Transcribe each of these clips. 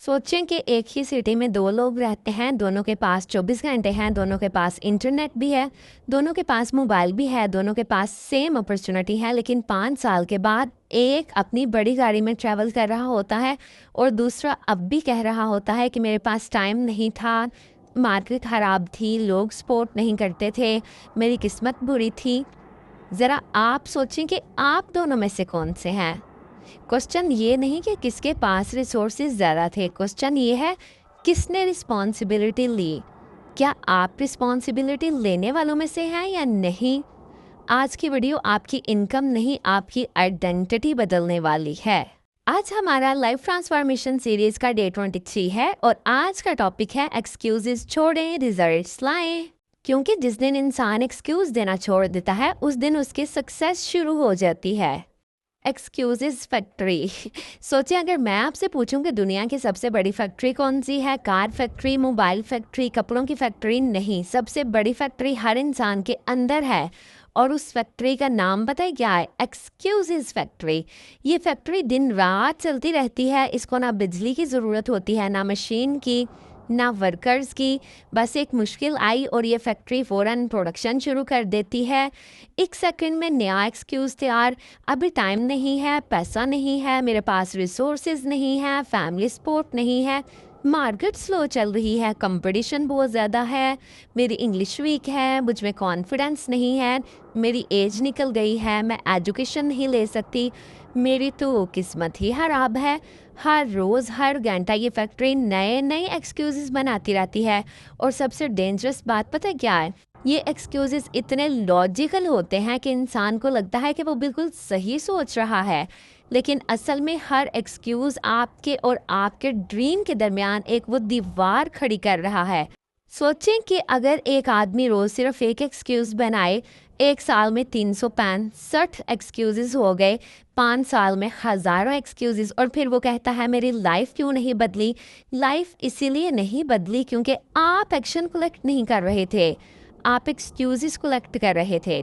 सोचें कि एक ही सिटी में दो लोग रहते हैं, दोनों के पास 24 घंटे हैं, दोनों के पास इंटरनेट भी है, दोनों के पास मोबाइल भी है, दोनों के पास सेम अपॉर्चुनिटी है, लेकिन 5 साल के बाद एक अपनी बड़ी गाड़ी में ट्रैवल कर रहा होता है और दूसरा अब भी कह रहा होता है कि मेरे पास टाइम नहीं था, मार्केट ख़राब थी, लोग सपोर्ट नहीं करते थे, मेरी किस्मत बुरी थी। ज़रा आप सोचें कि आप दोनों में से कौन से हैं। क्वेश्चन ये नहीं कि किसके पास रिसोर्सेज ज़्यादा थे, क्वेश्चन ये है किसने रिस्पॉन्सिबिलिटी ली। क्या आप रिस्पॉन्सिबिलिटी लेने वालों में से हैं या नहीं। आज की वीडियो आपकी इनकम नहीं, आपकी आइडेंटिटी बदलने वाली है। आज हमारा लाइफ ट्रांसफॉर्मेशन सीरीज का डे 23 है और आज का टॉपिक है एक्सक्यूजेस छोड़ें, रिजल्ट्स लाएं। क्योंकि जिस दिन इंसान एक्सक्यूज देना छोड़ देता है उस दिन उसकी सक्सेस शुरू हो जाती है। Excuses factory. सोचिए अगर मैं आपसे पूछूं कि दुनिया की सबसे बड़ी फैक्ट्री कौन सी है, कार फैक्ट्री, मोबाइल फैक्ट्री, कपड़ों की फैक्ट्री? नहीं, सबसे बड़ी फैक्ट्री हर इंसान के अंदर है और उस फैक्ट्री का नाम पता है क्या है? Excuses factory. ये फैक्ट्री दिन रात चलती रहती है, इसको ना बिजली की ज़रूरत होती है, ना मशीन की, ना वर्कर्स की। बस एक मुश्किल आई और ये फैक्ट्री फ़ौरन प्रोडक्शन शुरू कर देती है। एक सेकंड में नया एक्सक्यूज़ तैयार, अभी टाइम नहीं है, पैसा नहीं है, मेरे पास रिसोर्सेज नहीं है, फैमिली सपोर्ट नहीं है, मार्केट स्लो चल रही है, कंपटीशन बहुत ज़्यादा है, मेरी इंग्लिश वीक है, मुझ में कॉन्फिडेंस नहीं है, मेरी एज निकल गई है, मैं एजुकेशन नहीं ले सकती, मेरी तो किस्मत ही खराब है। हर रोज़ हर घंटा ये फैक्ट्री नए नए एक्सक्यूज़ेस बनाती रहती है और सबसे डेंजरस बात पता है क्या है? ये एक्सक्यूज़ेस इतने लॉजिकल होते हैं कि इंसान को लगता है कि वो बिल्कुल सही सोच रहा है, लेकिन असल में हर एक्सक्यूज़ आपके और आपके ड्रीम के दरमियान एक वो दीवार खड़ी कर रहा है। सोचें कि अगर एक आदमी रोज़ सिर्फ एक एक्सक्यूज़ बनाए, एक साल में 365 एक्सक्यूज़ेस हो गए, 5 साल में हज़ारों एक्सक्यूज़ेस, और फिर वो कहता है मेरी लाइफ क्यों नहीं बदली। लाइफ इसीलिए नहीं बदली क्योंकि आप एक्शन कलेक्ट नहीं कर रहे थे, आप एक्सक्यूज़ेस कलेक्ट कर रहे थे।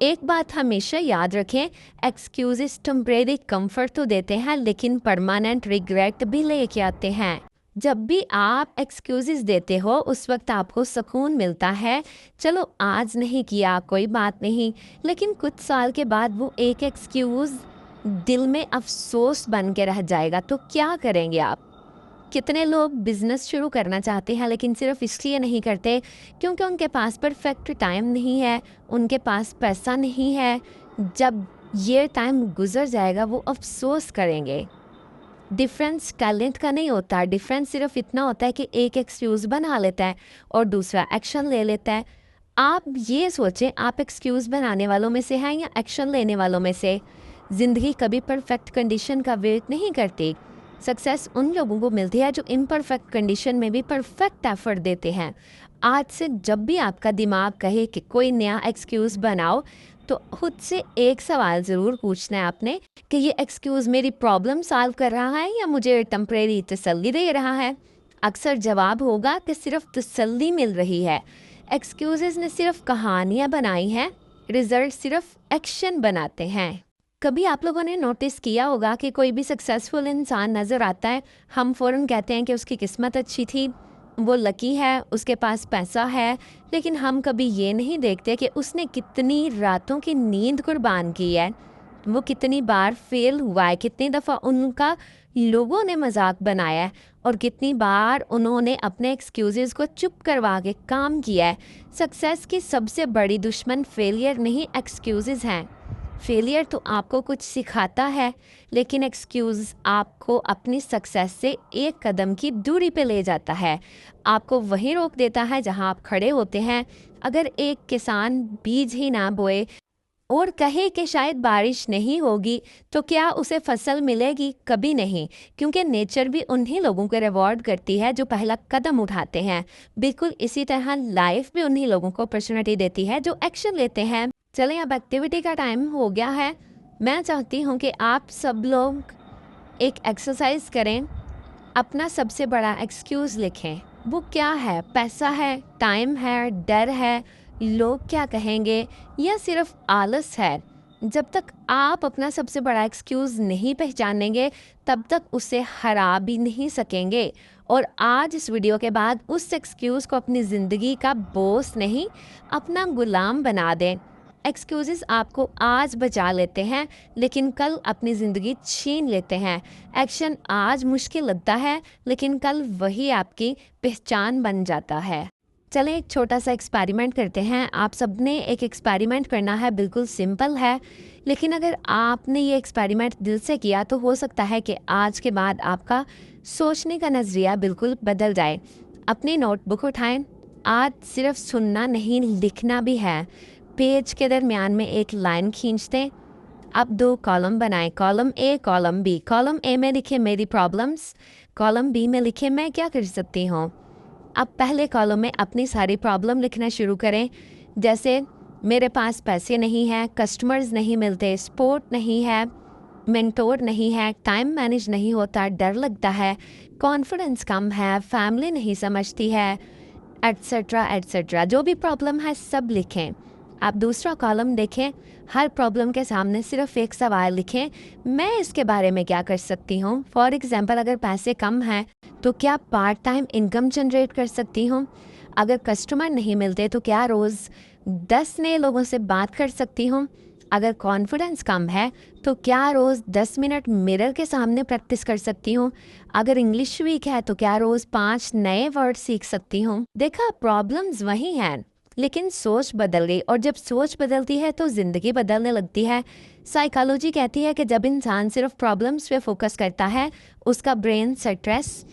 एक बात हमेशा याद रखें, एक्सक्यूज़ेस टेम्परेरी कंफर्ट तो देते हैं लेकिन परमानेंट रिग्रेट भी लेके आते हैं। जब भी आप एक्सक्यूज़ेस देते हो उस वक्त आपको सुकून मिलता है, चलो आज नहीं किया कोई बात नहीं, लेकिन कुछ साल के बाद वो एक एक्सक्यूज़ दिल में अफसोस बन के रह जाएगा। तो क्या करेंगे आप? कितने लोग बिज़नेस शुरू करना चाहते हैं लेकिन सिर्फ इसलिए नहीं करते क्योंकि उनके पास परफेक्ट टाइम नहीं है, उनके पास पैसा नहीं है। जब ये टाइम गुजर जाएगा वो अफसोस करेंगे। डिफरेंस टैलेंट का नहीं होता, डिफरेंस सिर्फ इतना होता है कि एक एक्सक्यूज़ बना लेता है और दूसरा एक्शन ले लेता है। आप ये सोचें, आप एक्सक्यूज़ बनाने वालों में से हैं या एक्शन लेने वालों में से? ज़िंदगी कभी परफेक्ट कंडीशन का वेट नहीं करती। सक्सेस उन लोगों को मिलती है जो इम्परफेक्ट कंडीशन में भी परफेक्ट एफर्ट देते हैं। आज से जब भी आपका दिमाग कहे कि कोई नया एक्सक्यूज़ बनाओ, तो खुद से एक सवाल ज़रूर पूछना है आपने कि ये एक्सक्यूज़ मेरी प्रॉब्लम सॉल्व कर रहा है या मुझे टेम्परेरी तसल्ली दे रहा है। अक्सर जवाब होगा कि सिर्फ तसल्ली मिल रही है। एक्सक्यूज़ेस ने सिर्फ कहानियाँ बनाई हैं, रिजल्ट सिर्फ एक्शन बनाते हैं। कभी आप लोगों ने नोटिस किया होगा कि कोई भी सक्सेसफुल इंसान नज़र आता है, हम फ़ौरन कहते हैं कि उसकी किस्मत अच्छी थी, वो लकी है, उसके पास पैसा है, लेकिन हम कभी ये नहीं देखते कि उसने कितनी रातों की नींद कुर्बान की है, वो कितनी बार फेल हुआ है, कितनी दफ़ा उनका लोगों ने मजाक बनाया है और कितनी बार उन्होंने अपने एक्सक्यूज़ेस को चुप करवा के काम किया है। सक्सेस की सबसे बड़ी दुश्मन फेलियर नहीं, एक्सक्यूज़ेस हैं। फेलियर तो आपको कुछ सिखाता है, लेकिन एक्सक्यूज़ आपको अपनी सक्सेस से एक कदम की दूरी पे ले जाता है, आपको वहीं रोक देता है जहां आप खड़े होते हैं। अगर एक किसान बीज ही ना बोए और कहे कि शायद बारिश नहीं होगी, तो क्या उसे फसल मिलेगी? कभी नहीं, क्योंकि नेचर भी उन्हीं लोगों को रिवॉर्ड करती है जो पहला कदम उठाते हैं। बिल्कुल इसी तरह लाइफ भी उन्हीं लोगों को अपॉर्चुनिटी देती है जो एक्शन लेते हैं। चलें, अब एक्टिविटी का टाइम हो गया है। मैं चाहती हूँ कि आप सब लोग एक एक्सरसाइज करें, अपना सबसे बड़ा एक्सक्यूज़ लिखें। वो क्या है? पैसा है, टाइम है, डर है, लोग क्या कहेंगे, या सिर्फ आलस है? जब तक आप अपना सबसे बड़ा एक्सक्यूज़ नहीं पहचानेंगे, तब तक उसे हरा भी नहीं सकेंगे। और आज इस वीडियो के बाद उस एक्सक्यूज़ को अपनी ज़िंदगी का बॉस नहीं, अपना गुलाम बना दें। एक्सक्यूज़ेस आपको आज बचा लेते हैं, लेकिन कल अपनी ज़िंदगी छीन लेते हैं। एक्शन आज मुश्किल लगता है, लेकिन कल वही आपकी पहचान बन जाता है। चलें एक छोटा सा एक्सपेरिमेंट करते हैं। आप सबने एक एक्सपेरिमेंट करना है, बिल्कुल सिंपल है, लेकिन अगर आपने ये एक्सपेरिमेंट दिल से किया तो हो सकता है कि आज के बाद आपका सोचने का नज़रिया बिल्कुल बदल जाए। अपनी नोटबुक उठाएं। आज सिर्फ सुनना नहीं, लिखना भी है। पेज के दरमियान में एक लाइन खींच दें। अब 2 कॉलम बनाएं, column A, column B. Column A में लिखें मेरी प्रॉब्लम्स, कॉलम बी में लिखें मैं क्या कर सकती हूँ। अब पहले कॉलम में अपनी सारी प्रॉब्लम लिखना शुरू करें, जैसे मेरे पास पैसे नहीं है, कस्टमर्स नहीं मिलते, सपोर्ट नहीं है, मेंटोर नहीं है, टाइम मैनेज नहीं होता, डर लगता है, कॉन्फिडेंस कम है, फैमिली नहीं समझती है, एट्सेट्रा एट्सेट्रा। जो भी प्रॉब्लम है सब लिखें। आप दूसरा कॉलम देखें, हर प्रॉब्लम के सामने सिर्फ एक सवाल लिखें, मैं इसके बारे में क्या कर सकती हूँ। फॉर एग्जांपल, अगर पैसे कम हैं तो क्या पार्ट टाइम इनकम जनरेट कर सकती हूँ। अगर कस्टमर नहीं मिलते तो क्या रोज़ 10 नए लोगों से बात कर सकती हूँ। अगर कॉन्फिडेंस कम है तो क्या रोज़ 10 मिनट मिरर के सामने प्रैक्टिस कर सकती हूँ। अगर इंग्लिश वीक है तो क्या रोज़ 5 नए वर्ड सीख सकती हूँ। देखा, प्रॉब्लम्स वही हैं, लेकिन सोच बदल गई, और जब सोच बदलती है तो ज़िंदगी बदलने लगती है। साइकोलॉजी कहती है कि जब इंसान सिर्फ प्रॉब्लम्स पे फोकस करता है, उसका ब्रेन स्ट्रेस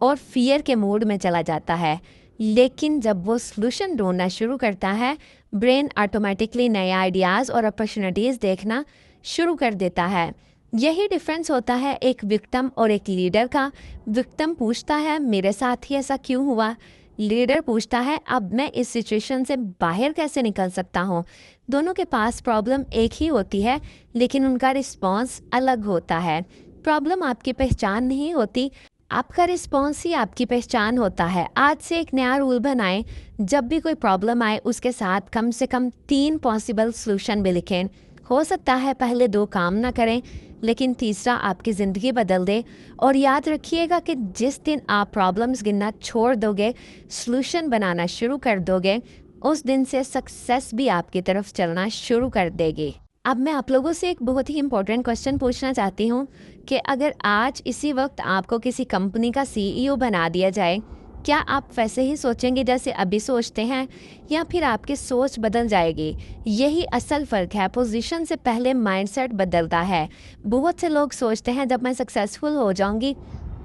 और फियर के मूड में चला जाता है, लेकिन जब वो सॉल्यूशन ढूंढना शुरू करता है, ब्रेन ऑटोमेटिकली नए आइडियाज़ और अपॉर्चुनिटीज़ देखना शुरू कर देता है। यही डिफरेंस होता है एक विक्टिम और एक लीडर का। विक्टिम पूछता है मेरे साथ ही ऐसा क्यों हुआ, लीडर पूछता है अब मैं इस सिचुएशन से बाहर कैसे निकल सकता हूँ। दोनों के पास प्रॉब्लम एक ही होती है, लेकिन उनका रिस्पॉन्स अलग होता है। प्रॉब्लम आपकी पहचान नहीं होती, आपका रिस्पॉन्स ही आपकी पहचान होता है। आज से एक नया रूल बनाएं, जब भी कोई प्रॉब्लम आए उसके साथ कम से कम 3 पॉसिबल सॉल्यूशन भी लिखें। हो सकता है पहले 2 काम ना करें, लेकिन तीसरा आपकी ज़िंदगी बदल दे। और याद रखिएगा कि जिस दिन आप प्रॉब्लम्स गिनना छोड़ दोगे, सॉल्यूशन बनाना शुरू कर दोगे, उस दिन से सक्सेस भी आपकी तरफ चलना शुरू कर देगी। अब मैं आप लोगों से एक बहुत ही इम्पोर्टेंट क्वेश्चन पूछना चाहती हूँ कि अगर आज इसी वक्त आपको किसी कंपनी का सीईओ बना दिया जाए, क्या आप वैसे ही सोचेंगे जैसे अभी सोचते हैं, या फिर आपकी सोच बदल जाएगी। यही असल फ़र्क है, पोजीशन से पहले माइंडसेट बदलता है। बहुत से लोग सोचते हैं जब मैं सक्सेसफुल हो जाऊंगी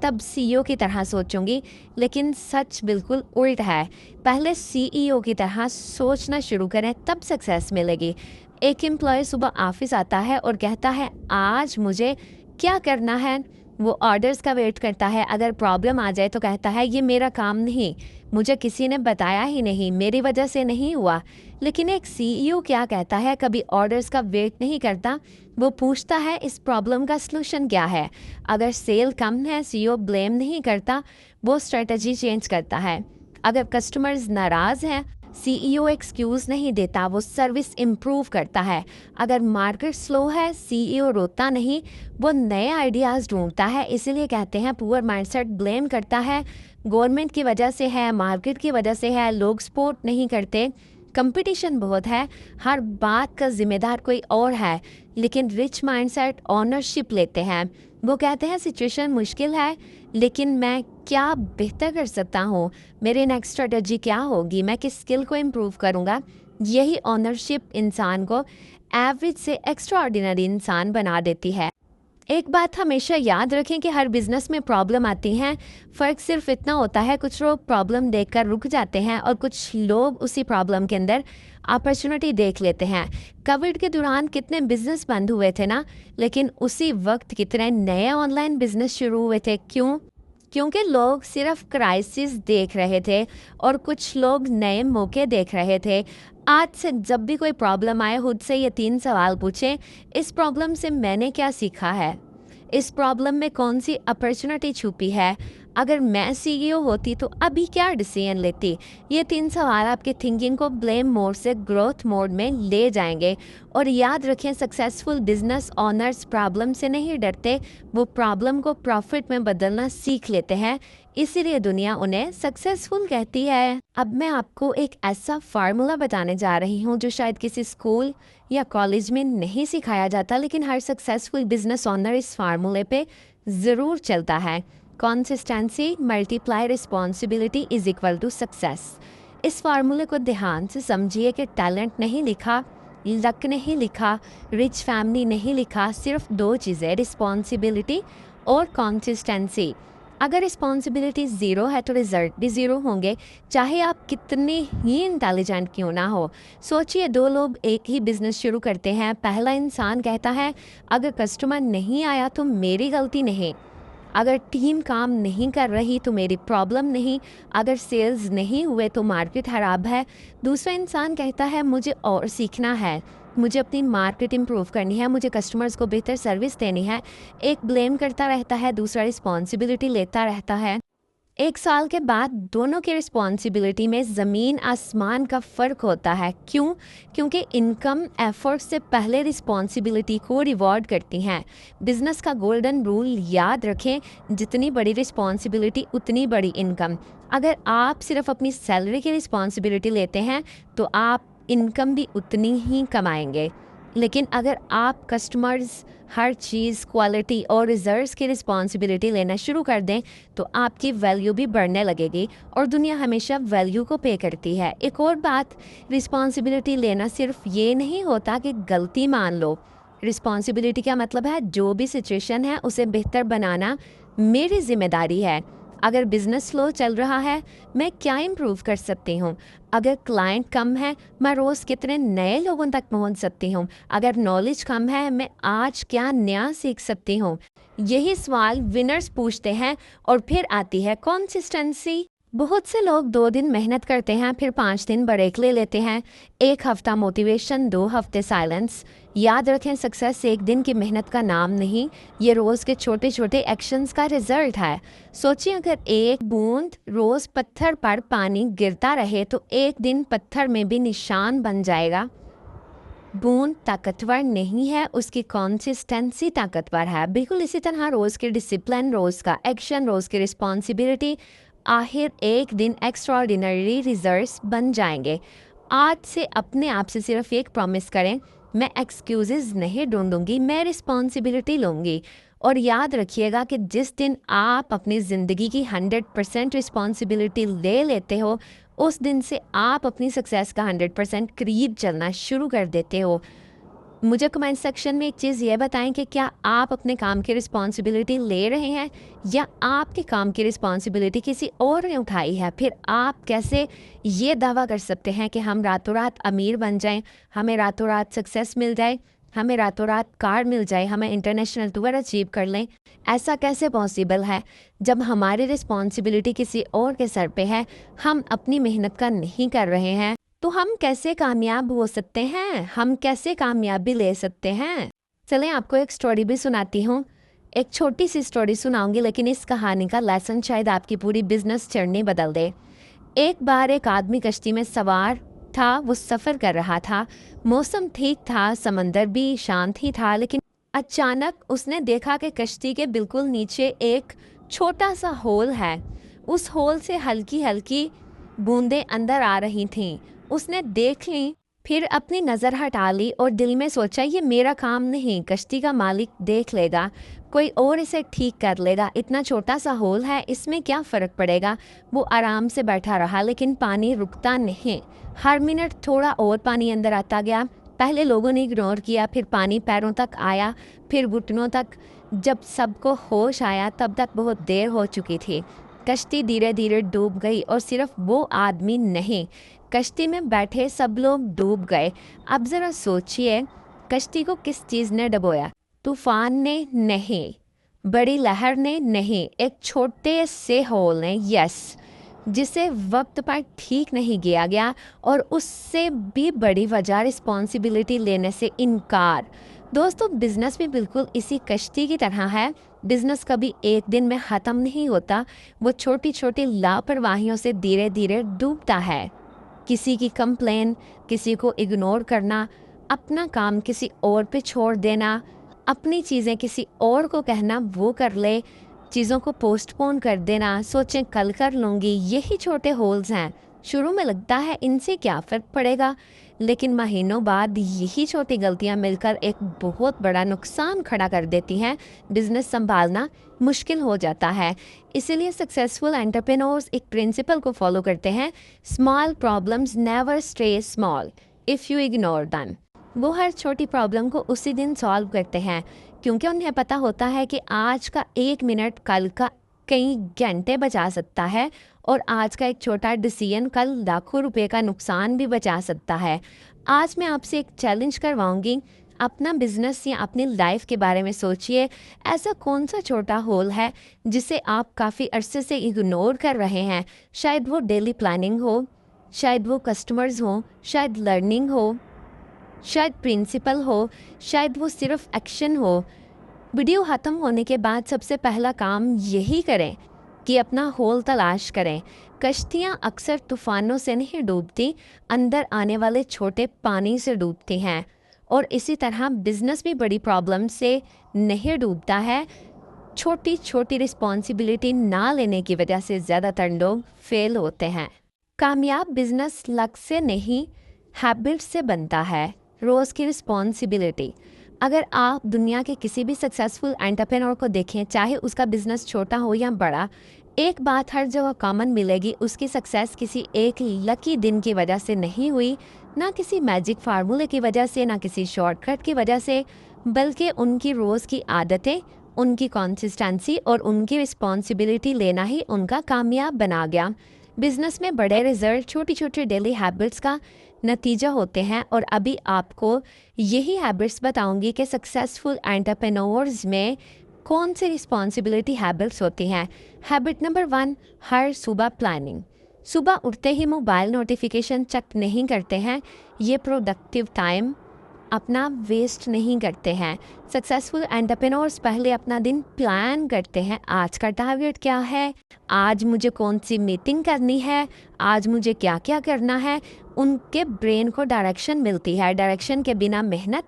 तब सीईओ की तरह सोचूंगी, लेकिन सच बिल्कुल उल्ट है। पहले सीईओ की तरह सोचना शुरू करें, तब सक्सेस मिलेगी। एक एम्प्लॉय सुबह ऑफिस आता है और कहता है आज मुझे क्या करना है, वो ऑर्डर्स का वेट करता है। अगर प्रॉब्लम आ जाए तो कहता है ये मेरा काम नहीं, मुझे किसी ने बताया ही नहीं, मेरी वजह से नहीं हुआ। लेकिन एक सीईओ क्या कहता है, कभी ऑर्डर्स का वेट नहीं करता, वो पूछता है इस प्रॉब्लम का सलूशन क्या है। अगर सेल कम है, सीईओ ब्लेम नहीं करता, वो स्ट्रेटजी चेंज करता है। अगर कस्टमर्स नाराज़ हैं, सीईओ एक्सक्यूज़ नहीं देता, वो सर्विस इम्प्रूव करता है। अगर मार्केट स्लो है, सीईओ रोता नहीं, वो नए आइडियाज़ ढूंढता है। इसीलिए कहते हैं पुअर माइंडसेट ब्लेम करता है, गवर्नमेंट की वजह से है, मार्केट की वजह से है, लोग सपोर्ट नहीं करते, कंपटीशन बहुत है, हर बात का जिम्मेदार कोई और है। लेकिन रिच माइंडसेट ऑनरशिप लेते हैं, वो कहते हैं सिचुएशन मुश्किल है, लेकिन मैं क्या बेहतर कर सकता हूँ, मेरी नेक्स्ट स्ट्रेटजी क्या होगी, मैं किस स्किल को इम्प्रूव करूँगा। यही ऑनरशिप इंसान को एवरेज से एक्स्ट्रा ऑर्डिनरी इंसान बना देती है। एक बात हमेशा याद रखें कि हर बिजनेस में प्रॉब्लम आती हैं। फ़र्क सिर्फ इतना होता है, कुछ लोग प्रॉब्लम देखकर रुक जाते हैं और कुछ लोग उसी प्रॉब्लम के अंदर अपॉर्चुनिटी देख लेते हैं। कोविड के दौरान कितने बिजनेस बंद हुए थे ना, लेकिन उसी वक्त कितने नए ऑनलाइन बिजनेस शुरू हुए थे। क्यों? क्योंकि लोग सिर्फ क्राइसिस देख रहे थे और कुछ लोग नए मौके देख रहे थे। आज से जब भी कोई प्रॉब्लम आए, खुद से ये 3 सवाल पूछें, इस प्रॉब्लम से मैंने क्या सीखा है, इस प्रॉब्लम में कौन सी अपॉर्चुनिटी छुपी है। अगर मैं सीईओ होती तो अभी क्या डिसीजन लेती। ये 3 सवाल आपके थिंकिंग को ब्लेम मोड से ग्रोथ मोड में ले जाएंगे। और याद रखें, सक्सेसफुल बिजनेस ओनर्स प्रॉब्लम से नहीं डरते, वो प्रॉब्लम को प्रॉफिट में बदलना सीख लेते हैं, इसीलिए दुनिया उन्हें सक्सेसफुल कहती है। अब मैं आपको एक ऐसा फार्मूला बताने जा रही हूँ जो शायद किसी स्कूल या कॉलेज में नहीं सिखाया जाता, लेकिन हर सक्सेसफुल बिजनेस ओनर इस फार्मूले पे ज़रूर चलता है। Consistency multiply responsibility is equal to success. इस फार्मूले को ध्यान से समझिए कि टैलेंट नहीं लिखा, लक नहीं लिखा, रिच फैमिली नहीं लिखा, सिर्फ 2 चीज़ें, रिस्पॉन्सिबिलिटी और कंसिस्टेंसी। अगर रिस्पॉन्सिबिलिटी ज़ीरो है तो रिजल्ट भी ज़ीरो होंगे, चाहे आप कितने ही इंटेलिजेंट क्यों ना हो। सोचिए, 2 लोग एक ही बिज़नेस शुरू करते हैं। पहला इंसान कहता है अगर कस्टमर नहीं आया तो मेरी गलती नहीं, अगर टीम काम नहीं कर रही तो मेरी प्रॉब्लम नहीं, अगर सेल्स नहीं हुए तो मार्केट खराब है। दूसरा इंसान कहता है मुझे और सीखना है, मुझे अपनी मार्केट इम्प्रूव करनी है, मुझे कस्टमर्स को बेहतर सर्विस देनी है। एक ब्लेम करता रहता है, दूसरा रिस्पॉन्सिबिलिटी लेता रहता है। 1 साल के बाद दोनों की रिस्पॉन्सिबिलिटी में ज़मीन आसमान का फ़र्क होता है। क्यों? क्योंकि इनकम एफर्ट से पहले रिस्पॉन्सिबिलिटी को रिवॉर्ड करती हैं। बिजनेस का गोल्डन रूल याद रखें, जितनी बड़ी रिस्पॉन्सिबिलिटी उतनी बड़ी इनकम। अगर आप सिर्फ अपनी सैलरी की रिस्पॉन्सिबिलिटी लेते हैं तो आप इनकम भी उतनी ही कमाएंगे, लेकिन अगर आप कस्टमर्स, हर चीज़, क्वालिटी और रिजल्ट्स की रिस्पॉन्सिबिलिटी लेना शुरू कर दें तो आपकी वैल्यू भी बढ़ने लगेगी और दुनिया हमेशा वैल्यू को पे करती है। एक और बात, रिस्पॉन्सिबिलिटी लेना सिर्फ ये नहीं होता कि गलती मान लो। रिस्पॉन्सिबिलिटी का मतलब है जो भी सिचुएशन है उसे बेहतर बनाना मेरी जिम्मेदारी है। अगर बिज़नेस स्लो चल रहा है, मैं क्या इम्प्रूव कर सकती हूँ? अगर क्लाइंट कम है, मैं रोज़ कितने नए लोगों तक पहुँच सकती हूँ? अगर नॉलेज कम है, मैं आज क्या नया सीख सकती हूँ? यही सवाल विनर्स पूछते हैं। और फिर आती है कंसिस्टेंसी। बहुत से लोग 2 दिन मेहनत करते हैं, फिर 5 दिन ब्रेक ले लेते हैं। 1 हफ्ता मोटिवेशन, 2 हफ्ते साइलेंस। याद रखें, सक्सेस एक दिन की मेहनत का नाम नहीं, ये रोज़ के छोटे छोटे एक्शंस का रिजल्ट है। सोचिए, अगर एक बूंद रोज़ पत्थर पर पानी गिरता रहे तो एक दिन पत्थर में भी निशान बन जाएगा। बूंद ताकतवर नहीं है, उसकी कंसिस्टेंसी ताकतवर है। बिल्कुल इसी तरह रोज़ के डिसिप्लिन, रोज़ का एक्शन, रोज़ की रिस्पॉन्सिबिलिटी आखिर एक दिन एक्स्ट्राऑर्डिनरी रिजल्ट्स बन जाएंगे। आज से अपने आप से सिर्फ एक प्रॉमिस करें, मैं एक्सक्यूज़ेस नहीं ढूंढूंगी, मैं रिस्पॉन्सिबिलिटी लूँगी। और याद रखिएगा कि जिस दिन आप अपनी ज़िंदगी की 100% रिस्पॉन्सिबिलिटी ले लेते हो, उस दिन से आप अपनी सक्सेस का 100% करीब चलना शुरू कर देते हो। मुझे कमेंट सेक्शन में एक चीज़ ये बताएं कि क्या आप अपने काम की रिस्पॉन्सिबिलिटी ले रहे हैं या आपके काम की रिस्पॉन्सिबिलिटी किसी और ने उठाई है। फिर आप कैसे ये दावा कर सकते हैं कि हम रातों रात अमीर बन जाएं, हमें रातों रात सक्सेस मिल जाए, हमें रातों रात कार मिल जाए, हमें इंटरनेशनल टूर अचीव कर लें? ऐसा कैसे पॉसिबल है जब हमारी रिस्पॉन्सिबिलिटी किसी और के सर पे है, हम अपनी मेहनत का नहीं कर रहे हैं? तो हम कैसे कामयाब हो सकते हैं? हम कैसे कामयाबी ले सकते हैं? चलें, आपको एक स्टोरी भी सुनाती हूँ। एक छोटी सी स्टोरी सुनाऊंगी, लेकिन इस कहानी का लेसन शायद आपकी पूरी बिजनेस जर्नी बदल दे। एक बार एक आदमी कश्ती में सवार था, वो सफ़र कर रहा था। मौसम ठीक था, समंदर भी शांत ही था, लेकिन अचानक उसने देखा कि कश्ती के बिल्कुल नीचे एक छोटा सा होल है। उस होल से हल्की हल्की बूंदें अंदर आ रही थीं। उसने देख ली, फिर अपनी नज़र हटा ली और दिल में सोचा, ये मेरा काम नहीं, कश्ती का मालिक देख लेगा, कोई और इसे ठीक कर लेगा। इतना छोटा सा होल है, इसमें क्या फ़र्क पड़ेगा। वो आराम से बैठा रहा, लेकिन पानी रुकता नहीं। हर मिनट थोड़ा और पानी अंदर आता गया। पहले लोगों ने इग्नोर किया, फिर पानी पैरों तक आया, फिर घुटनों तक। जब सबको होश आया तब तक बहुत देर हो चुकी थी। कश्ती धीरे धीरे डूब गई और सिर्फ वो आदमी नहीं, कश्ती में बैठे सब लोग डूब गए। अब ज़रा सोचिए, कश्ती को किस चीज़ ने डुबोया? तूफान ने नहीं, बड़ी लहर ने नहीं, एक छोटे से होल ने। यस, जिसे वक्त पर ठीक नहीं किया गया, और उससे भी बड़ी वजह रिस्पॉन्सिबिलिटी लेने से इनकार। दोस्तों, बिजनेस भी बिल्कुल इसी कश्ती की तरह है। बिजनेस कभी एक दिन में ख़त्म नहीं होता, वो छोटी छोटी लापरवाहियों से धीरे धीरे डूबता है। किसी की कंप्लेन, किसी को इग्नोर करना, अपना काम किसी और पे छोड़ देना, अपनी चीज़ें किसी और को कहना वो कर ले, चीज़ों को पोस्टपोन कर देना, सोचें कल कर लूँगी, यही छोटे होल्स हैं। शुरू में लगता है इनसे क्या फ़र्क पड़ेगा, लेकिन महीनों बाद यही छोटी गलतियां मिलकर एक बहुत बड़ा नुकसान खड़ा कर देती हैं। बिजनेस संभालना मुश्किल हो जाता है। इसीलिए सक्सेसफुल एंटरप्रेन्योर्स एक प्रिंसिपल को फॉलो करते हैं, small problems never stay small if you ignore them. वो हर छोटी प्रॉब्लम को उसी दिन सॉल्व करते हैं, क्योंकि उन्हें पता होता है कि आज का 1 मिनट कल का कई घंटे बचा सकता है, और आज का एक छोटा डिसीजन कल लाखों रुपए का नुकसान भी बचा सकता है। आज मैं आपसे एक चैलेंज करवाऊंगी, अपना बिजनेस या अपनी लाइफ के बारे में सोचिए। ऐसा कौन सा छोटा होल है जिसे आप काफ़ी अरसे से इग्नोर कर रहे हैं? शायद वो डेली प्लानिंग हो, शायद वो कस्टमर्स हो, शायद लर्निंग हो, शायद प्रिंसिपल हो, शायद वो सिर्फ एक्शन हो। वीडियो ख़त्म होने के बाद सबसे पहला काम यही करें कि अपना होल तलाश करें। कश्तियाँ अक्सर तूफ़ानों से नहीं डूबती, अंदर आने वाले छोटे पानी से डूबती हैं। और इसी तरह बिज़नेस भी बड़ी प्रॉब्लम से नहीं डूबता है। छोटी छोटी रिस्पॉन्सिबिलिटी ना लेने की वजह से ज़्यादातर लोग फेल होते हैं। कामयाब बिजनेस लक से नहीं, हैबिट से बनता है। रोज़ की रिस्पॉन्सिबिलिटी। अगर आप दुनिया के किसी भी सक्सेसफुल एंटरप्रेन्योर को देखें, चाहे उसका बिजनेस छोटा हो या बड़ा, एक बात हर जगह कॉमन मिलेगी, उसकी सक्सेस किसी एक लकी दिन की वजह से नहीं हुई, ना किसी मैजिक फार्मूले की वजह से, ना किसी शॉर्टकट की वजह से, बल्कि उनकी रोज़ की आदतें, उनकी कंसिस्टेंसी और उनकी रिस्पॉन्सिबिलिटी लेना ही उनका कामयाब बना गया। बिजनेस में बड़े रिजल्ट छोटी छोटी डेली हैबिट्स का नतीजा होते हैं, और अभी आपको यही हैबिट्स बताऊंगी कि सक्सेसफुल एंटरप्रेन्योर्स में कौन सी रिस्पॉन्सिबिलिटी हैबिट्स होती हैं। हैबिट नंबर 1, हर सुबह प्लानिंग। सुबह उठते ही मोबाइल नोटिफिकेशन चेक नहीं करते हैं। ये प्रोडक्टिव टाइम अपना वेस्ट नहीं करते हैं। सक्सेसफुल एंटरप्रेन्योर्स पहले अपना दिन प्लान करते हैं। आज का टारगेट क्या है, आज मुझे कौन सी मीटिंग करनी है, आज मुझे क्या क्या करना है। उनके ब्रेन को डायरेक्शन मिलती है। डायरेक्शन के बिना मेहनत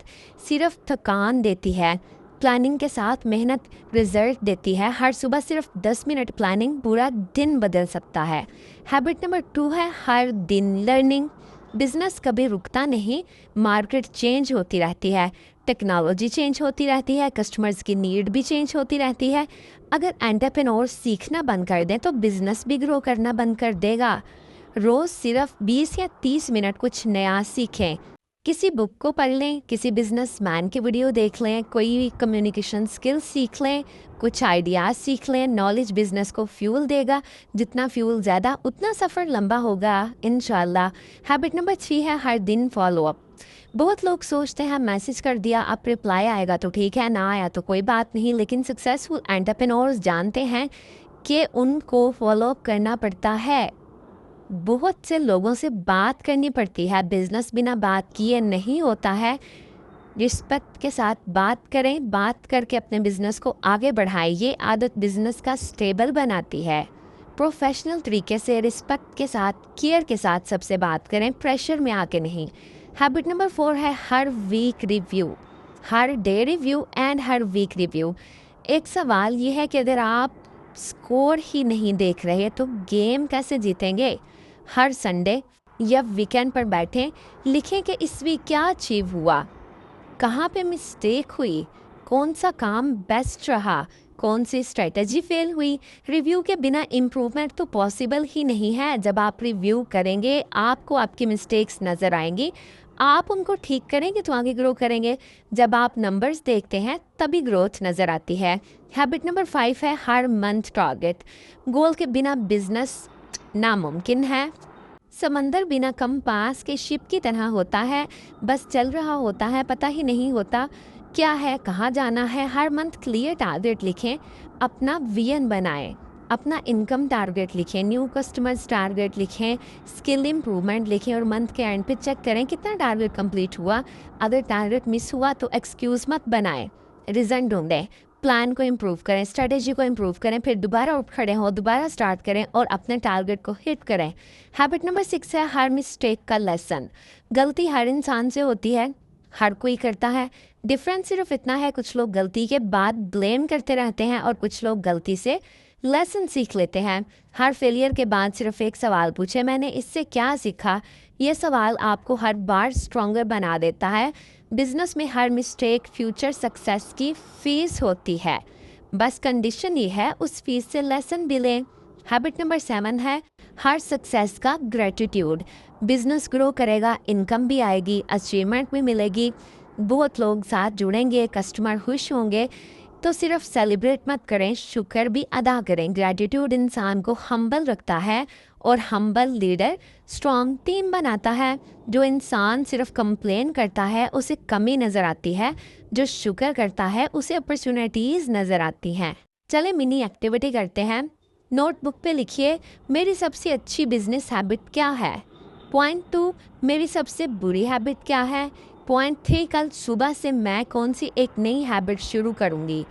सिर्फ थकान देती है। प्लानिंग के साथ मेहनत रिजल्ट देती है। हर सुबह सिर्फ 10 मिनट प्लानिंग पूरा दिन बदल सकता है। हैबिट नंबर 2 है हर दिन लर्निंग। बिजनेस कभी रुकता नहीं, मार्केट चेंज होती रहती है, टेक्नोलॉजी चेंज होती रहती है, कस्टमर्स की नीड भी चेंज होती रहती है। अगर एंटरप्रेन्योर सीखना बंद कर दें तो बिजनेस भी ग्रो करना बंद कर देगा। रोज़ सिर्फ 20 या 30 मिनट कुछ नया सीखें। किसी बुक को पढ़ लें, किसी बिजनेसमैन की वीडियो देख लें, कोई कम्युनिकेशन स्किल्स सीख लें, कुछ आइडियाज़ सीख लें। नॉलेज बिजनेस को फ्यूल देगा। जितना फ्यूल ज़्यादा उतना सफ़र लंबा होगा इंशाल्लाह। हैबिट नंबर 3 है हर दिन फॉलोअप। बहुत लोग सोचते हैं मैसेज कर दिया अब रिप्लाई आएगा तो ठीक है, ना आया तो कोई बात नहीं, लेकिन सक्सेसफुल एंटरप्रेन्योर्स जानते हैं कि उनको फॉलोअप करना पड़ता है। बहुत से लोगों से बात करनी पड़ती है। बिजनेस बिना बात किए नहीं होता है। रिस्पेक्ट के साथ बात करें, बात करके अपने बिजनेस को आगे बढ़ाएं। ये आदत बिजनेस का स्टेबल बनाती है। प्रोफेशनल तरीके से रिस्पेक्ट के साथ, केयर के साथ सबसे बात करें, प्रेशर में आके नहीं। हैबिट नंबर 4 है हर वीक रिव्यू। हर डे रिव्यू एंड हर वीक रिव्यू। एक सवाल ये है कि अगर आप स्कोर ही नहीं देख रहे तो गेम कैसे जीतेंगे? हर संडे या वीकेंड पर बैठें, लिखें कि इस वीक क्या अचीव हुआ, कहाँ पे मिस्टेक हुई, कौन सा काम बेस्ट रहा, कौन सी स्ट्रेटजी फेल हुई। रिव्यू के बिना इम्प्रूवमेंट तो पॉसिबल ही नहीं है। जब आप रिव्यू करेंगे आपको आपकी मिस्टेक्स नज़र आएंगी, आप उनको ठीक करेंगे तो आगे ग्रो करेंगे। जब आप नंबर्स देखते हैं तभी ग्रोथ नज़र आती है। हैबिट नंबर 5 है हर मंथ टारगेट। गोल के बिना बिजनेस नामुमकिन है। समंदर बिना कंपास के शिप की तरह होता है, बस चल रहा होता है, पता ही नहीं होता क्या है, कहाँ जाना है। हर मंथ क्लियर टारगेट लिखें, अपना विजन बनाएं, अपना इनकम टारगेट लिखें, न्यू कस्टमर्स टारगेट लिखें, स्किल इम्प्रूवमेंट लिखें, और मंथ के एंड पे चेक करें कितना टारगेट कंप्लीट हुआ। अगर टारगेट मिस हुआ तो एक्सक्यूज़ मत बनाएं, रीज़न ढूंढें। प्लान को इम्प्रूव करें, स्ट्रेटेजी को इम्प्रूव करें, फिर दोबारा उठ खड़े हों, दोबारा स्टार्ट करें और अपने टारगेट को हिट करें। हैबिट नंबर 6 है हर मिस्टेक का लेसन। गलती हर इंसान से होती है, हर कोई करता है। डिफरेंस सिर्फ इतना है, कुछ लोग गलती के बाद ब्लेम करते रहते हैं और कुछ लोग गलती से लेसन सीख लेते हैं। हर फेलियर के बाद सिर्फ एक सवाल पूछे, मैंने इससे क्या सीखा। ये सवाल आपको हर बार स्ट्रॉन्गर बना देता है। बिजनेस में हर मिस्टेक फ्यूचर सक्सेस की फीस होती है, बस कंडीशन ये है उस फीस से लेसन भी लें। हैबिट नंबर 7 है हर सक्सेस का ग्रेटिट्यूड। बिजनेस ग्रो करेगा, इनकम भी आएगी, अचीवमेंट भी मिलेगी, बहुत लोग साथ जुड़ेंगे, कस्टमर खुश होंगे, तो सिर्फ सेलिब्रेट मत करें, शुक्र भी अदा करें। ग्रेटिट्यूड इंसान को हम्बल रखता है और हम्बल लीडर स्ट्रॉन्ग टीम बनाता है। जो इंसान सिर्फ कंप्लेन करता है उसे कमी नज़र आती है, जो शुक्र करता है उसे अपॉर्चुनिटीज़ नज़र आती हैं। चले मिनी एक्टिविटी करते हैं। नोटबुक पे लिखिए मेरी सबसे अच्छी बिजनेस हैबिट क्या है। पॉइंट 2 मेरी सबसे बुरी हैबिट क्या है। पॉइंट 3 कल सुबह से मैं कौन सी एक नई हैबिट शुरू करूँगी।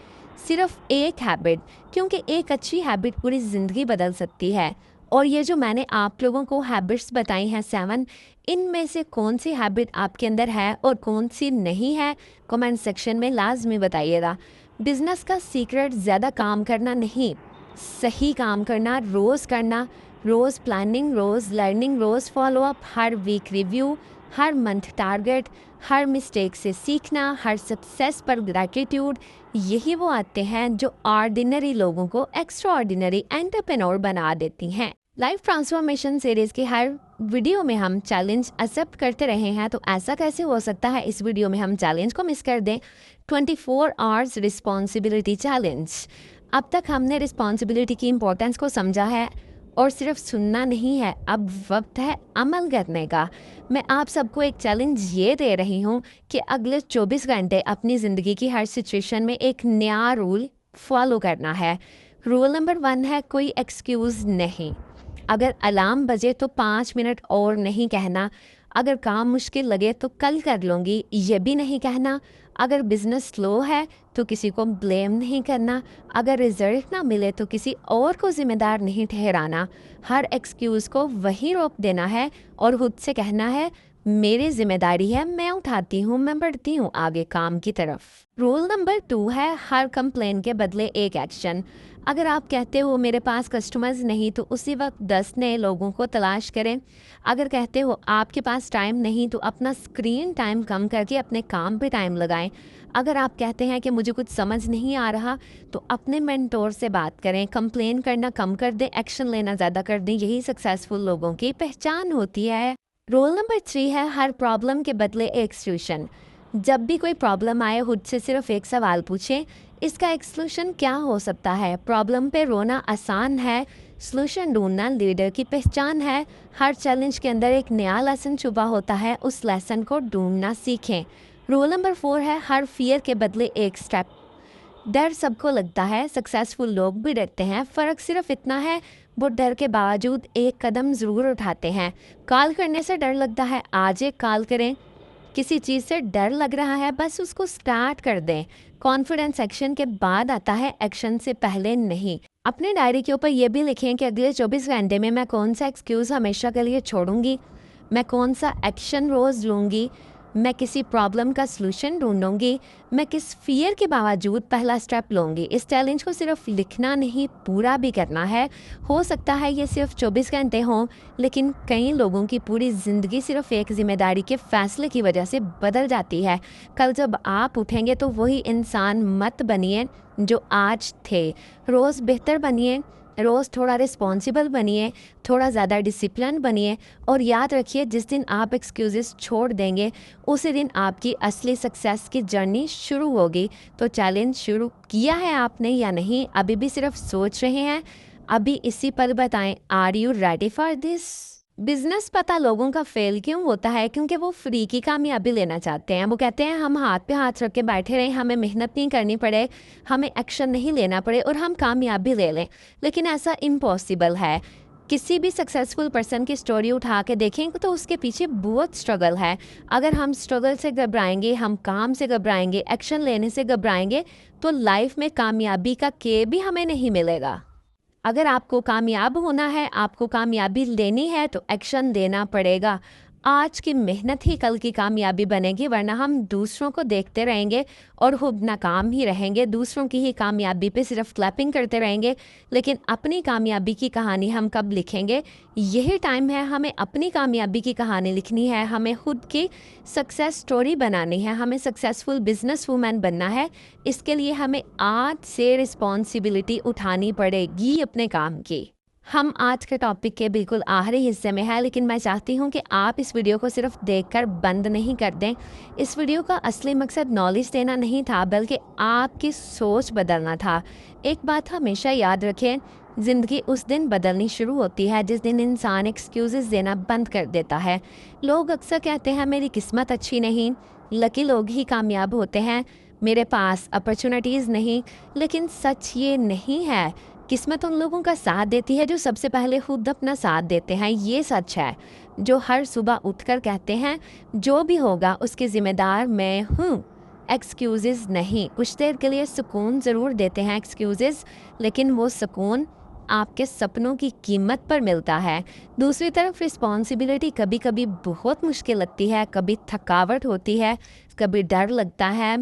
सिर्फ एक हैबिट, क्योंकि एक अच्छी हैबिट पूरी ज़िंदगी बदल सकती है। और ये जो मैंने आप लोगों को हैबिट्स बताई हैं 7, इनमें से कौन सी हैबिट आपके अंदर है और कौन सी नहीं है, कमेंट सेक्शन में लाजमी बताइएगा। बिज़नेस का सीक्रेट ज़्यादा काम करना नहीं, सही काम करना, रोज़ करना, रोज़ प्लानिंग, रोज़ लर्निंग, रोज़ फॉलोअप, हर वीक रिव्यू, हर मंथ टारगेट, हर मिस्टेक से सीखना, हर सक्सेस पर ग्रैटिट्यूड। यही वो आते हैं जो ऑर्डिनरी लोगों को एक्स्ट्रा ऑर्डिनरी एंटरप्रेन्योर बना देती हैं। लाइफ ट्रांसफॉर्मेशन सीरीज़ के हर वीडियो में हम चैलेंज एक्सेप्ट करते रहे हैं, तो ऐसा कैसे हो सकता है इस वीडियो में हम चैलेंज को मिस कर दें। 24 आवर्स रिस्पॉन्सिबिलिटी चैलेंज। अब तक हमने रिस्पॉन्सिबिलिटी की इम्पोर्टेंस को समझा है और सिर्फ सुनना नहीं है, अब वक्त है अमल करने का। मैं आप सबको एक चैलेंज ये दे रही हूँ कि अगले 24 घंटे अपनी ज़िंदगी की हर सिचुएशन में एक नया रूल फॉलो करना है। रूल नंबर 1 है कोई एक्सक्यूज़ नहीं। अगर अलार्म बजे तो 5 मिनट और नहीं कहना। अगर काम मुश्किल लगे तो कल कर लूँगी, ये भी नहीं कहना। अगर बिज़नेस स्लो है तो किसी को ब्लेम नहीं करना। अगर रिजल्ट ना मिले तो किसी और को ज़िम्मेदार नहीं ठहराना। हर एक्सक्यूज़ को वही रोक देना है और खुद से कहना है मेरी जिम्मेदारी है, मैं उठाती हूँ, मैं बढ़ती हूँ आगे काम की तरफ। रूल नंबर 2 है हर कंप्लेन के बदले एक एक्शन। अगर आप कहते हो मेरे पास कस्टमर्स नहीं तो उसी वक्त 10 नए लोगों को तलाश करें। अगर कहते हो आपके पास टाइम नहीं तो अपना स्क्रीन टाइम कम करके अपने काम पे टाइम लगाएं। अगर आप कहते हैं कि मुझे कुछ समझ नहीं आ रहा तो अपने मेंटोर से बात करें। कंप्लेन करना कम कर दें, एक्शन लेना ज़्यादा कर दें, यही सक्सेसफुल लोगों की पहचान होती है। रोल नंबर 3 है हर प्रॉब्लम के बदले एक सॉल्यूशन। जब भी कोई प्रॉब्लम आए खुद से सिर्फ एक सवाल पूछें, इसका एक सॉल्यूशन क्या हो सकता है। प्रॉब्लम पे रोना आसान है, सॉल्यूशन ढूंढना लीडर की पहचान है। हर चैलेंज के अंदर एक नया लेसन छुपा होता है, उस लेसन को ढूंढना सीखें। रूल नंबर 4 है हर फियर के बदले एक स्टेप। डर सबको लगता है, सक्सेसफुल लोग भी डरते हैं, फ़र्क सिर्फ इतना है वो डर के बावजूद एक कदम ज़रूर उठाते हैं। कॉल करने से डर लगता है, आज एक कॉल करें। किसी चीज़ से डर लग रहा है, बस उसको स्टार्ट कर दें। कॉन्फिडेंस एक्शन के बाद आता है, एक्शन से पहले नहीं। अपने डायरी के ऊपर ये भी लिखें कि अगले 24 घंटे में मैं कौन सा एक्सक्यूज़ हमेशा के लिए छोड़ूंगी, मैं कौन सा एक्शन रोज़ लूँगी, मैं किसी प्रॉब्लम का सलूशन ढूंढूंगी, मैं किस फियर के बावजूद पहला स्टेप लूँगी। इस चैलेंज को सिर्फ लिखना नहीं, पूरा भी करना है। हो सकता है ये सिर्फ 24 घंटे हों, लेकिन कई लोगों की पूरी ज़िंदगी सिर्फ एक जिम्मेदारी के फ़ैसले की वजह से बदल जाती है। कल जब आप उठेंगे तो वही इंसान मत बनिए जो आज थे। रोज़ बेहतर बनिए, रोज़ थोड़ा रिस्पॉन्सिबल बनिए, थोड़ा ज़्यादा डिसिप्लिन बनिए और याद रखिए जिस दिन आप एक्सक्यूज़ेस छोड़ देंगे उसी दिन आपकी असली सक्सेस की जर्नी शुरू होगी। तो चैलेंज शुरू किया है आपने या नहीं, अभी भी सिर्फ सोच रहे हैं? अभी इसी पर बताएं, are you ready for this? Business पता लोगों का फेल क्यों होता है? क्योंकि वो फ्री की कामयाबी लेना चाहते हैं। वो कहते हैं हम हाथ पे हाथ रख के बैठे रहें, हमें मेहनत नहीं करनी पड़े, हमें एक्शन नहीं लेना पड़े और हम कामयाबी ले लें। लेकिन ऐसा इम्पॉसिबल है। किसी भी सक्सेसफुल पर्सन की स्टोरी उठा के देखें तो उसके पीछे बहुत स्ट्रगल है। अगर हम स्ट्रगल से घबराएंगे, हम काम से घबराएंगे, एक्शन लेने से घबराएंगे, तो लाइफ में कामयाबी का के भी हमें नहीं मिलेगा। अगर आपको कामयाब होना है, आपको कामयाबी लेनी है, तो एक्शन देना पड़ेगा। आज की मेहनत ही कल की कामयाबी बनेगी, वरना हम दूसरों को देखते रहेंगे और खुद नाकाम ही रहेंगे। दूसरों की ही कामयाबी पे सिर्फ क्लैपिंग करते रहेंगे, लेकिन अपनी कामयाबी की कहानी हम कब लिखेंगे? यही टाइम है, हमें अपनी कामयाबी की कहानी लिखनी है, हमें खुद की सक्सेस स्टोरी बनानी है, हमें सक्सेसफुल बिजनेस वूमेन बनना है। इसके लिए हमें आज से रिस्पॉन्सिबिलिटी उठानी पड़ेगी अपने काम की। हम आज के टॉपिक के बिल्कुल आखिरी हिस्से में है, लेकिन मैं चाहती हूँ कि आप इस वीडियो को सिर्फ देखकर बंद नहीं कर दें। इस वीडियो का असली मकसद नॉलेज देना नहीं था, बल्कि आपकी सोच बदलना था। एक बात हमेशा याद रखें, ज़िंदगी उस दिन बदलनी शुरू होती है जिस दिन इंसान एक्सक्यूज़ेस देना बंद कर देता है। लोग अक्सर कहते हैं मेरी किस्मत अच्छी नहीं, लकी लोग ही कामयाब होते हैं, मेरे पास अपॉर्चुनिटीज़ नहीं। लेकिन सच ये नहीं है। किस्मत उन लोगों का साथ देती है जो सबसे पहले खुद अपना साथ देते हैं। ये सच है। जो हर सुबह उठकर कहते हैं जो भी होगा उसकी ज़िम्मेदार मैं हूँ। एक्सक्यूज़ेस नहीं। कुछ देर के लिए सुकून ज़रूर देते हैं एक्सक्यूज़ेस, लेकिन वो सुकून आपके सपनों की कीमत पर मिलता है। दूसरी तरफ रिस्पॉन्सिबिलिटी कभी कभी बहुत मुश्किल लगती है, कभी थकावट होती है, कभी डर लगता है,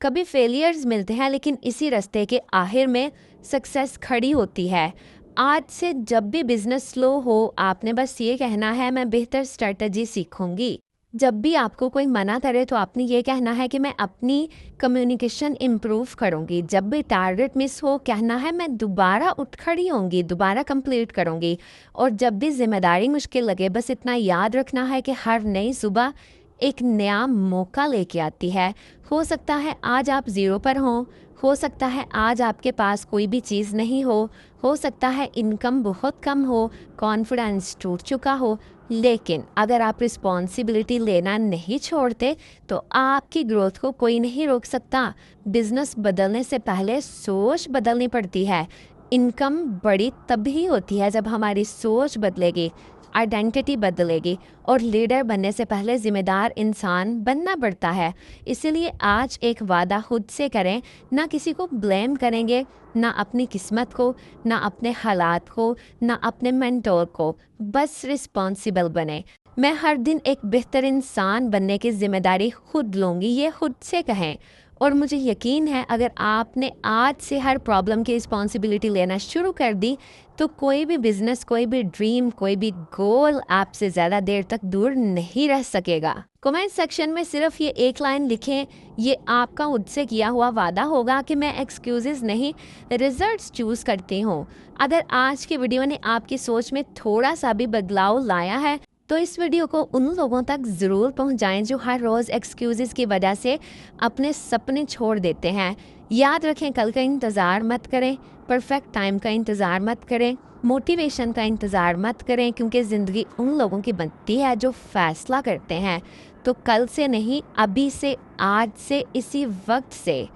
कभी फेलियर्स मिलते हैं, लेकिन इसी रास्ते के आखिर में सक्सेस खड़ी होती है। आज से जब भी बिजनेस स्लो हो, आपने बस ये कहना है मैं बेहतर स्ट्रेटजी सीखूंगी। जब भी आपको कोई मना करे तो आपने ये कहना है कि मैं अपनी कम्युनिकेशन इम्प्रूव करूंगी। जब भी टारगेट मिस हो, कहना है मैं दोबारा उठ खड़ी होंगी, दोबारा कंप्लीट करूंगी। और जब भी जिम्मेदारी मुश्किल लगे, बस इतना याद रखना है कि हर नई सुबह एक नया मौका लेके आती है। हो सकता है आज आप ज़ीरो पर हो सकता है आज आपके पास कोई भी चीज़ नहीं हो सकता है इनकम बहुत कम हो, कॉन्फिडेंस टूट चुका हो, लेकिन अगर आप रिस्पॉन्सिबिलिटी लेना नहीं छोड़ते तो आपकी ग्रोथ को कोई नहीं रोक सकता। बिजनेस बदलने से पहले सोच बदलनी पड़ती है। इनकम बड़ी तभी होती है जब हमारी सोच बदलेगी, आइडेंटिटी बदलेगी, और लीडर बनने से पहले ज़िम्मेदार इंसान बनना पड़ता है। इसीलिए आज एक वादा खुद से करें, ना किसी को ब्लेम करेंगे, ना अपनी किस्मत को, ना अपने हालात को, ना अपने मेंटोर को। बस रिस्पॉन्सिबल बने। मैं हर दिन एक बेहतर इंसान बनने की जिम्मेदारी खुद लूँगी, ये खुद से कहें। और मुझे यकीन है अगर आपने आज से हर प्रॉब्लम की रिस्पॉन्सिबिलिटी लेना शुरू कर दी तो कोई भी बिजनेस, कोई भी ड्रीम, कोई भी गोल आपसे ज़्यादा देर तक दूर नहीं रह सकेगा। कमेंट सेक्शन में सिर्फ ये एक लाइन लिखें, ये आपका खुद से किया हुआ वादा होगा कि मैं एक्सक्यूजेस नहीं, रिजल्ट्स चूज़ करती हूँ। अगर आज की वीडियो ने आपकी सोच में थोड़ा सा भी बदलाव लाया है तो इस वीडियो को उन लोगों तक ज़रूर पहुंचाएं जो हर रोज़ एक्सक्यूज़ेस की वजह से अपने सपने छोड़ देते हैं। याद रखें, कल का इंतज़ार मत करें, परफेक्ट टाइम का इंतज़ार मत करें, मोटिवेशन का इंतज़ार मत करें, क्योंकि ज़िंदगी उन लोगों की बनती है जो फ़ैसला करते हैं। तो कल से नहीं, अभी से, आज से, इसी वक्त से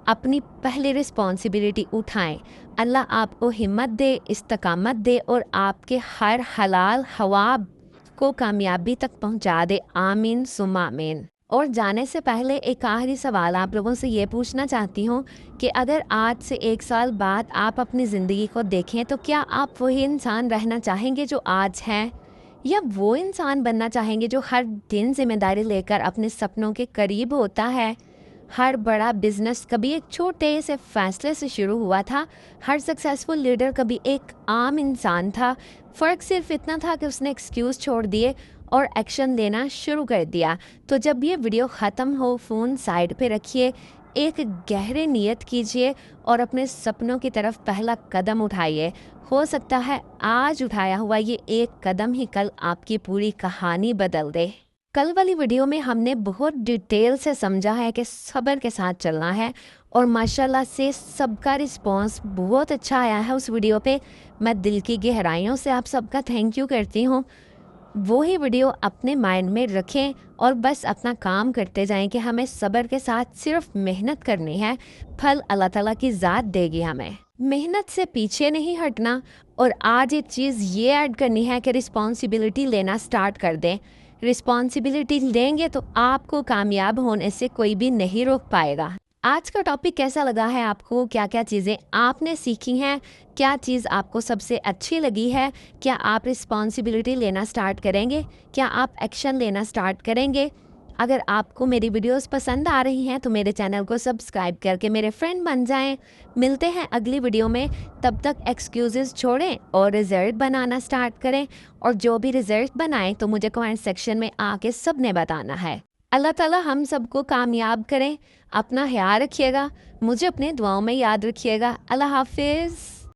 अपनी पहली रिस्पॉन्सिबिलिटी उठाएं। अल्लाह आपको हिम्मत दे, इस्तकामत दे और आपके हर हलाल ख्वाब को कामयाबी तक पहुंचा दे। आमीन सुम्मा आमीन। और जाने से पहले एक आखिरी सवाल आप लोगों से ये पूछना चाहती हूँ कि अगर आज से 1 साल बाद आप अपनी ज़िंदगी को देखें तो क्या आप वही इंसान रहना चाहेंगे जो आज हैं, या वो इंसान बनना चाहेंगे जो हर दिन जिम्मेदारी लेकर अपने सपनों के करीब होता है? हर बड़ा बिजनेस कभी एक छोटे से फैसले से शुरू हुआ था। हर सक्सेसफुल लीडर कभी एक आम इंसान था। फ़र्क सिर्फ इतना था कि उसने एक्सक्यूज़ छोड़ दिए और एक्शन लेना शुरू कर दिया। तो जब ये वीडियो ख़त्म हो, फ़ोन साइड पे रखिए, एक गहरे नियत कीजिए और अपने सपनों की तरफ पहला कदम उठाइए। हो सकता है आज उठाया हुआ ये एक कदम ही कल आपकी पूरी कहानी बदल दे। कल वाली वीडियो में हमने बहुत डिटेल से समझा है कि सब्र के साथ चलना है, और माशाल्लाह से सबका रिस्पांस बहुत अच्छा आया है उस वीडियो पे। मैं दिल की गहराइयों से आप सबका थैंक यू करती हूँ। वो ही वीडियो अपने माइंड में रखें और बस अपना काम करते जाएं कि हमें सब्र के साथ सिर्फ मेहनत करनी है, फल अल्लाह ताला की ज़ात देगी हमें। मेहनत से पीछे नहीं हटना और आज एक चीज़ ये ऐड करनी है कि रिस्पॉन्सिबिलिटी लेना स्टार्ट कर दें। रिस्पॉन्सिबिलिटी लेंगे तो आपको कामयाब होने से कोई भी नहीं रोक पाएगा। आज का टॉपिक कैसा लगा है आपको? क्या क्या चीज़ें आपने सीखी हैं? क्या चीज़ आपको सबसे अच्छी लगी है? क्या आप रिस्पॉन्सिबिलिटी लेना स्टार्ट करेंगे? क्या आप एक्शन लेना स्टार्ट करेंगे? अगर आपको मेरी वीडियोस पसंद आ रही हैं तो मेरे चैनल को सब्सक्राइब करके मेरे फ्रेंड बन जाएं। मिलते हैं अगली वीडियो में, तब तक एक्सक्यूज़ेस छोड़ें और रिज़ल्ट बनाना स्टार्ट करें। और जो भी रिज़ल्ट बनाएं तो मुझे कमेंट सेक्शन में आके सब ने बताना है। अल्लाह ताला हम सबको कामयाब करें। अपना ख्याल रखिएगा, मुझे अपने दुआओं में याद रखिएगा। अल्लाह हाफिज़।